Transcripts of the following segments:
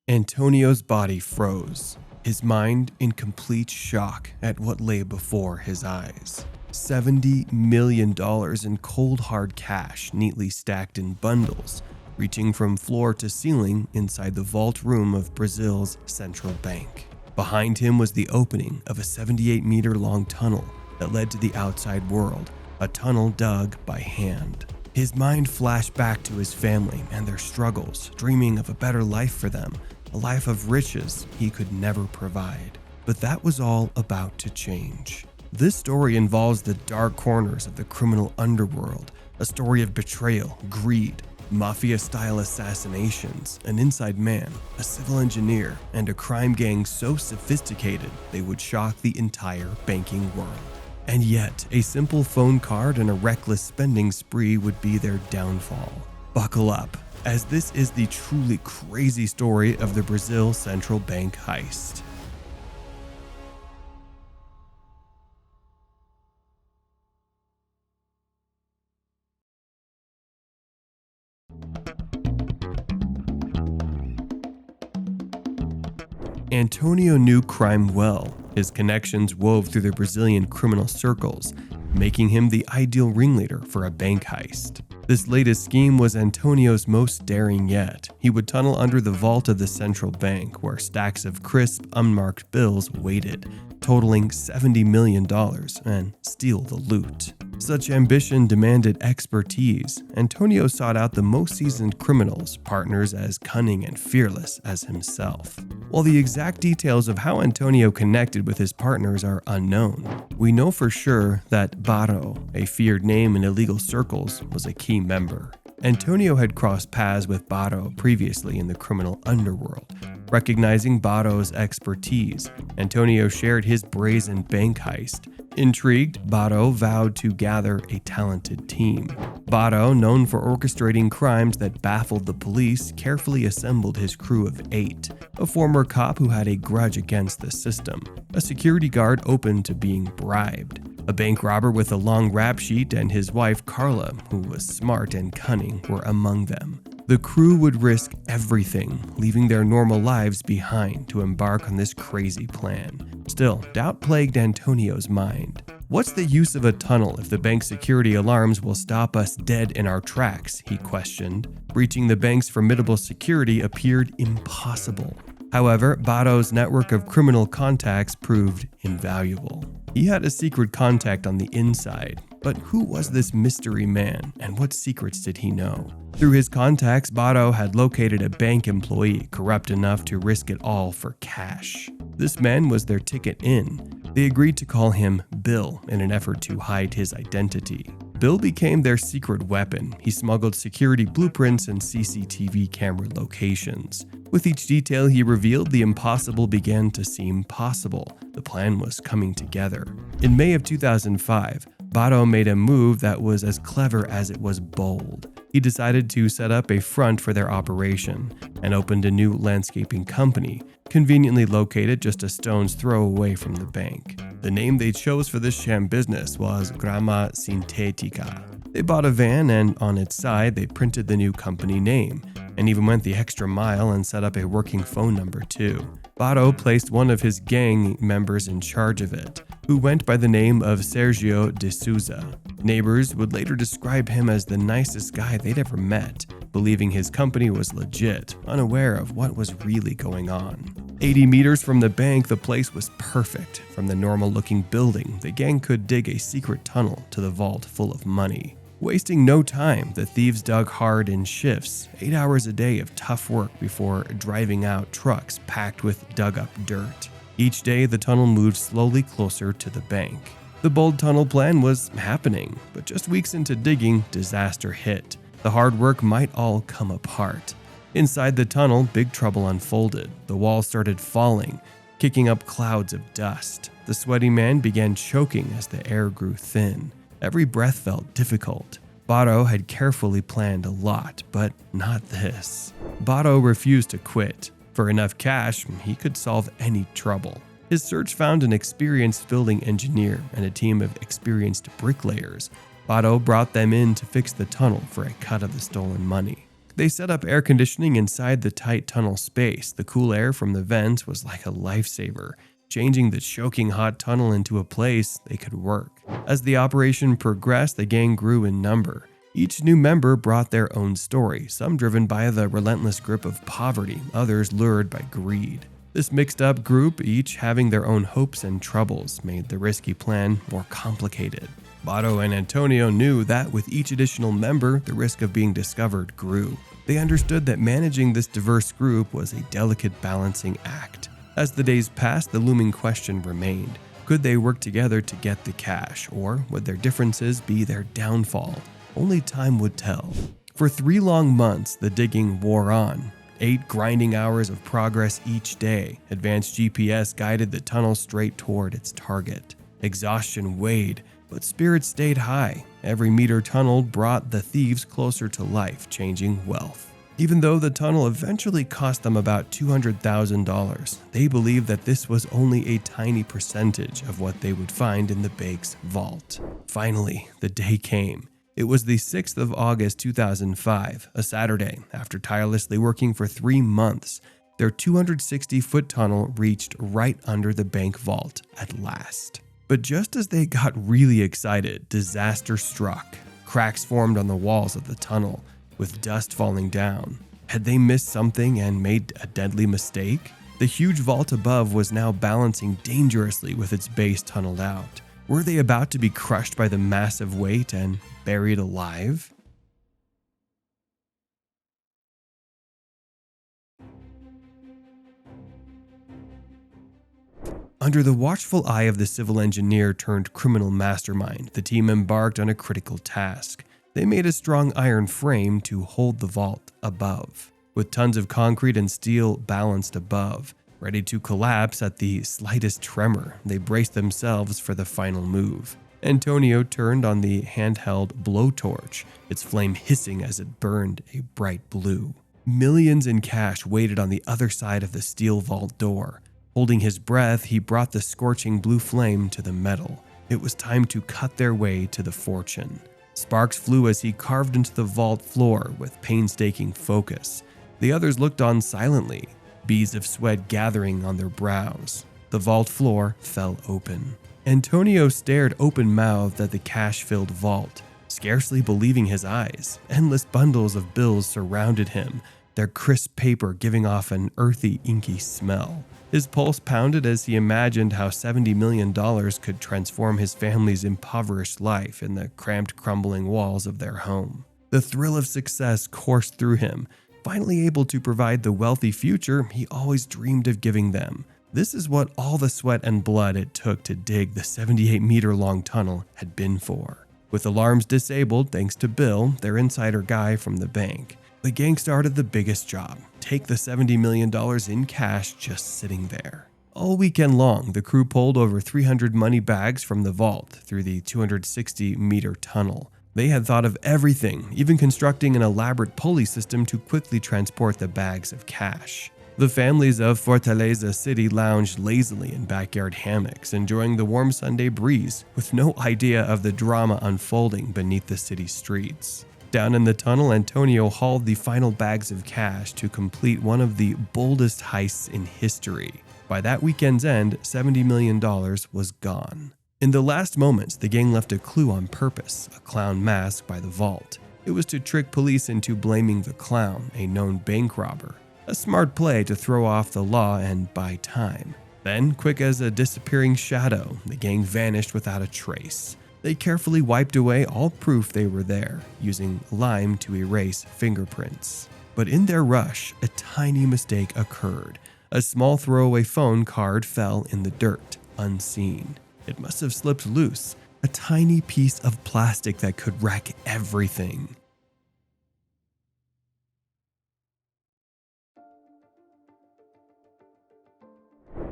Antonio's body froze, his mind in complete shock at what lay before his eyes. $70 million in cold hard cash neatly stacked in bundles, reaching from floor to ceiling inside the vault room of Brazil's central bank. Behind him was the opening of a 78-meter-long tunnel that led to the outside world, a tunnel dug by hand. His mind flashed back to his family and their struggles, dreaming of a better life for them, a life of riches he could never provide. But that was all about to change. This story involves the dark corners of the criminal underworld, a story of betrayal, greed, mafia-style assassinations, an inside man, a civil engineer, and a crime gang so sophisticated they would shock the entire banking world. And yet, a simple phone card and a reckless spending spree would be their downfall. Buckle up, as this is the truly crazy story of the Brazil Central Bank heist. Antonio knew crime well. His connections wove through the Brazilian criminal circles, making him the ideal ringleader for a bank heist. This latest scheme was Antonio's most daring yet. He would tunnel under the vault of the central bank, where stacks of crisp, unmarked bills waited, totaling $70 million, and steal the loot. Such ambition demanded expertise. Antonio sought out the most seasoned criminals, partners as cunning and fearless as himself. While the exact details of how Antonio connected with his partners are unknown, we know for sure that Barro, a feared name in illegal circles, was a key member. Antonio had crossed paths with Barro previously in the criminal underworld. Recognizing Barro's expertise, Antonio shared his brazen bank heist. Intrigued, Barro vowed to gather a talented team. Barro, known for orchestrating crimes that baffled the police, carefully assembled his crew of 8. A former cop who had a grudge against the system, a security guard open to being bribed, a bank robber with a long rap sheet, and his wife Carla, who was smart and cunning, were among them. The crew would risk everything, leaving their normal lives behind to embark on this crazy plan. Still, doubt plagued Antonio's mind. What's the use of a tunnel if the bank's security alarms will stop us dead in our tracks, he questioned. Breaching the bank's formidable security appeared impossible. However, Barro's network of criminal contacts proved invaluable. He had a secret contact on the inside, but who was this mystery man, and what secrets did he know? Through his contacts, Barro had located a bank employee corrupt enough to risk it all for cash. This man was their ticket in. They agreed to call him Bill in an effort to hide his identity. Bill became their secret weapon. He smuggled security blueprints and CCTV camera locations. With each detail he revealed, the impossible began to seem possible. The plan was coming together. In May of 2005, Barro made a move that was as clever as it was bold. He decided to set up a front for their operation and opened a new landscaping company, conveniently located just a stone's throw away from the bank. The name they chose for this sham business was Grama Sintética. They bought a van, and on its side they printed the new company name, and even went the extra mile and set up a working phone number too. Barro placed one of his gang members in charge of it, who went by the name of Sergio de Souza. Neighbors would later describe him as the nicest guy they'd ever met, believing his company was legit, unaware of what was really going on. 80 meters from the bank, the place was perfect. From the normal-looking building, the gang could dig a secret tunnel to the vault full of money. Wasting no time, the thieves dug hard in shifts, 8 hours a day of tough work before driving out trucks packed with dug-up dirt. Each day, the tunnel moved slowly closer to the bank. The bold tunnel plan was happening, but just weeks into digging, disaster hit. The hard work might all come apart. Inside the tunnel, big trouble unfolded. The walls started falling, kicking up clouds of dust. The sweaty man began choking as the air grew thin. Every breath felt difficult. Barro had carefully planned a lot, but not this. Barro refused to quit. For enough cash, he could solve any trouble. His search found an experienced building engineer and a team of experienced bricklayers. Barro brought them in to fix the tunnel for a cut of the stolen money. They set up air conditioning inside the tight tunnel space. The cool air from the vents was like a lifesaver, changing the choking hot tunnel into a place they could work. As the operation progressed, the gang grew in number. Each new member brought their own story, some driven by the relentless grip of poverty, others lured by greed. This mixed-up group, each having their own hopes and troubles, made the risky plan more complicated. Bato and Antonio knew that with each additional member, the risk of being discovered grew. They understood that managing this diverse group was a delicate balancing act. As the days passed, the looming question remained. Could they work together to get the cash, or would their differences be their downfall? Only time would tell. For 3 long months, the digging wore on. 8 grinding hours of progress each day. Advanced GPS guided the tunnel straight toward its target. Exhaustion weighed, but spirits stayed high. Every meter tunneled brought the thieves closer to life-changing wealth. Even though the tunnel eventually cost them about $200,000, they believed that this was only a tiny percentage of what they would find in the bank's vault. Finally, the day came. It was the 6th of August 2005, a Saturday. After tirelessly working for 3 months, their 260-foot tunnel reached right under the bank vault at last. But just as they got really excited, disaster struck. Cracks formed on the walls of the tunnel, with dust falling down. Had they missed something and made a deadly mistake? The huge vault above was now balancing dangerously with its base tunneled out. Were they about to be crushed by the massive weight and buried alive? Under the watchful eye of the civil engineer turned criminal mastermind, the team embarked on a critical task. They made a strong iron frame to hold the vault above, with tons of concrete and steel balanced above. Ready to collapse at the slightest tremor, they braced themselves for the final move. Antonio turned on the handheld blowtorch, its flame hissing as it burned a bright blue. Millions in cash waited on the other side of the steel vault door. Holding his breath, he brought the scorching blue flame to the metal. It was time to cut their way to the fortune. Sparks flew as he carved into the vault floor with painstaking focus. The others looked on silently, beads of sweat gathering on their brows. The vault floor fell open. Antonio stared open-mouthed at the cash-filled vault, scarcely believing his eyes. Endless bundles of bills surrounded him, their crisp paper giving off an earthy, inky smell. His pulse pounded as he imagined how $70 million could transform his family's impoverished life in the cramped, crumbling walls of their home. The thrill of success coursed through him, finally able to provide the wealthy future he always dreamed of giving them. This is what all the sweat and blood it took to dig the 78-meter-long tunnel had been for. With alarms disabled thanks to Bill, their insider guy from the bank, the gang started the biggest job: take the $70 million in cash just sitting there. All weekend long, the crew pulled over 300 money bags from the vault through the 260-meter tunnel. They had thought of everything, even constructing an elaborate pulley system to quickly transport the bags of cash. The families of Fortaleza City lounged lazily in backyard hammocks, enjoying the warm Sunday breeze, with no idea of the drama unfolding beneath the city streets. Down in the tunnel, Antonio hauled the final bags of cash to complete one of the boldest heists in history. By that weekend's end, $70 million was gone. In the last moments, the gang left a clue on purpose: a clown mask by the vault. It was to trick police into blaming the clown, a known bank robber. A smart play to throw off the law and buy time. Then, quick as a disappearing shadow, the gang vanished without a trace. They carefully wiped away all proof they were there, using lime to erase fingerprints. But in their rush, a tiny mistake occurred. A small throwaway phone card fell in the dirt, unseen. It must have slipped loose, a tiny piece of plastic that could wreck everything.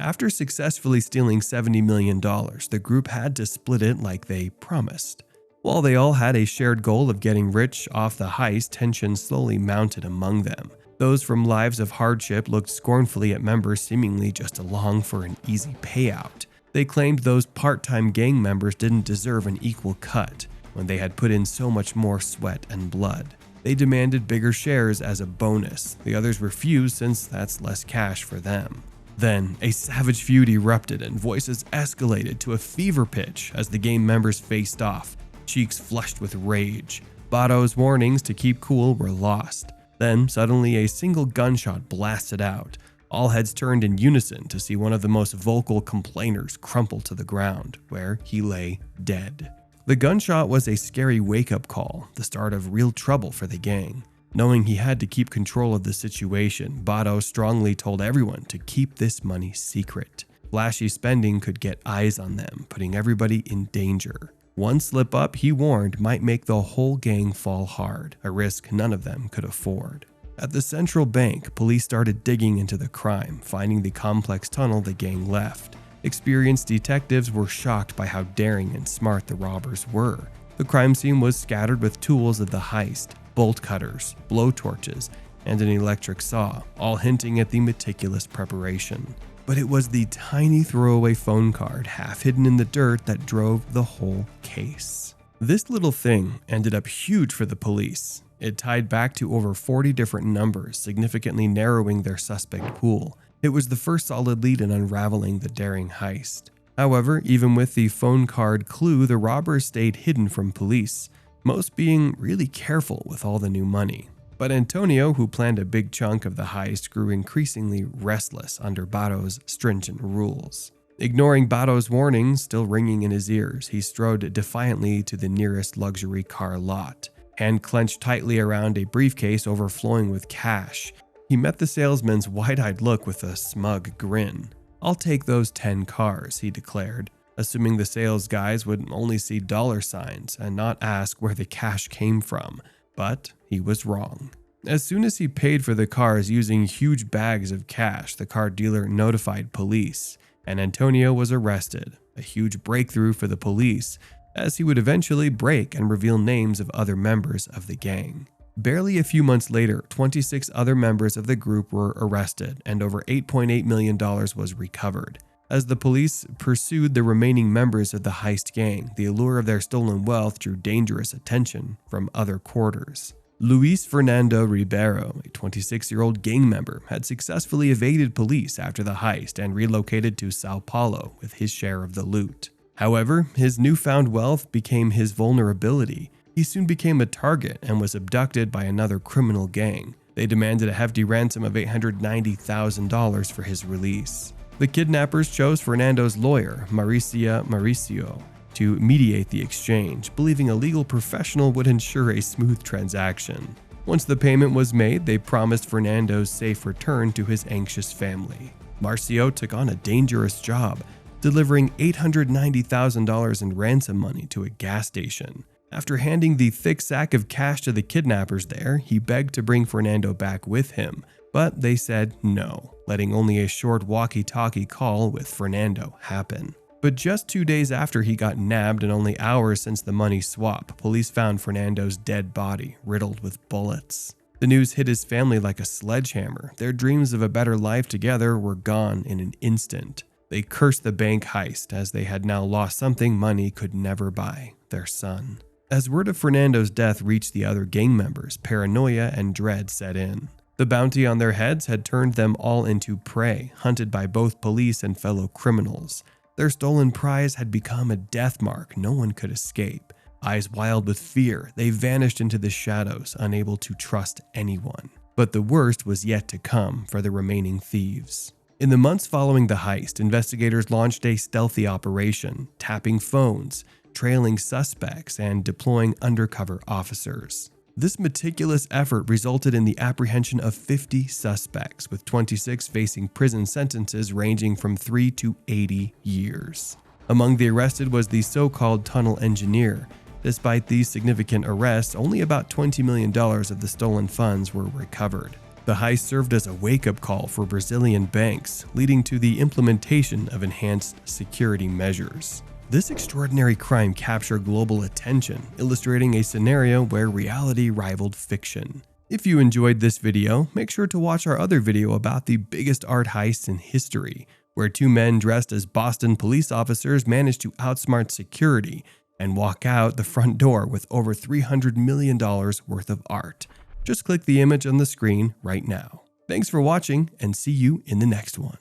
After successfully stealing $70 million, the group had to split it like they promised. While they all had a shared goal of getting rich off the heist, tension slowly mounted among them. Those from lives of hardship looked scornfully at members seemingly just along for an easy payout. They claimed those part-time gang members didn't deserve an equal cut when they had put in so much more sweat and blood. They demanded bigger shares as a bonus. The others refused since that's less cash for them. Then, a savage feud erupted and voices escalated to a fever pitch as the game members faced off, cheeks flushed with rage. Bato's warnings to keep cool were lost. Then, suddenly a single gunshot blasted out. All heads turned in unison to see one of the most vocal complainers crumple to the ground, where he lay dead. The gunshot was a scary wake-up call, the start of real trouble for the gang. Knowing he had to keep control of the situation, Bato strongly told everyone to keep this money secret. Flashy spending could get eyes on them, putting everybody in danger. One slip-up, he warned, might make the whole gang fall hard, a risk none of them could afford. At the central bank, police started digging into the crime, finding the complex tunnel the gang left. Experienced detectives were shocked by how daring and smart the robbers were. The crime scene was scattered with tools of the heist, bolt cutters, blowtorches, and an electric saw, all hinting at the meticulous preparation. But it was the tiny throwaway phone card half hidden in the dirt that drove the whole case. This little thing ended up huge for the police. It tied back to over 40 different numbers, significantly narrowing their suspect pool. It was the first solid lead in unraveling the daring heist. However, even with the phone card clue, the robbers stayed hidden from police, most being really careful with all the new money. But Antonio, who planned a big chunk of the heist, grew increasingly restless under Bato's stringent rules. Ignoring Bato's warnings still ringing in his ears, he strode defiantly to the nearest luxury car lot. Hand clenched tightly around a briefcase overflowing with cash, he met the salesman's wide-eyed look with a smug grin. "I'll take those 10 cars," he declared, assuming the sales guys would only see dollar signs and not ask where the cash came from. But he was wrong. As soon as he paid for the cars using huge bags of cash, the car dealer notified police, and Antonio was arrested, a huge breakthrough for the police, as he would eventually break and reveal names of other members of the gang. Barely a few months later, 26 other members of the group were arrested, and over $8.8 million was recovered. As the police pursued the remaining members of the heist gang, the allure of their stolen wealth drew dangerous attention from other quarters. Luis Fernando Ribeiro, a 26-year-old gang member, had successfully evaded police after the heist and relocated to Sao Paulo with his share of the loot. However, his newfound wealth became his vulnerability. He soon became a target and was abducted by another criminal gang. They demanded a hefty ransom of $890,000 for his release. The kidnappers chose Fernando's lawyer, Mauricio, to mediate the exchange, believing a legal professional would ensure a smooth transaction. Once the payment was made, they promised Fernando's safe return to his anxious family. Mauricio took on a dangerous job, delivering $890,000 in ransom money to a gas station. After handing the thick sack of cash to the kidnappers there, he begged to bring Fernando back with him, but they said no, letting only a short walkie-talkie call with Fernando happen. But just 2 days after he got nabbed and only hours since the money swap, police found Fernando's dead body, riddled with bullets. The news hit his family like a sledgehammer. Their dreams of a better life together were gone in an instant. They cursed the bank heist as they had now lost something money could never buy, their son. As word of Fernando's death reached the other gang members, paranoia and dread set in. The bounty on their heads had turned them all into prey, hunted by both police and fellow criminals. Their stolen prize had become a death mark no one could escape. Eyes wild with fear, they vanished into the shadows, unable to trust anyone. But the worst was yet to come for the remaining thieves. In the months following the heist, investigators launched a stealthy operation, tapping phones, trailing suspects, and deploying undercover officers. This meticulous effort resulted in the apprehension of 50 suspects, with 26 facing prison sentences ranging from 3 to 80 years. Among the arrested was the so-called tunnel engineer. Despite these significant arrests, only about $20 million of the stolen funds were recovered. The heist served as a wake-up call for Brazilian banks, leading to the implementation of enhanced security measures. This extraordinary crime captured global attention, illustrating a scenario where reality rivaled fiction. If you enjoyed this video, make sure to watch our other video about the biggest art heists in history, where two men dressed as Boston police officers managed to outsmart security and walk out the front door with over $300 million worth of art. Just click the image on the screen right now. Thanks for watching and see you in the next one.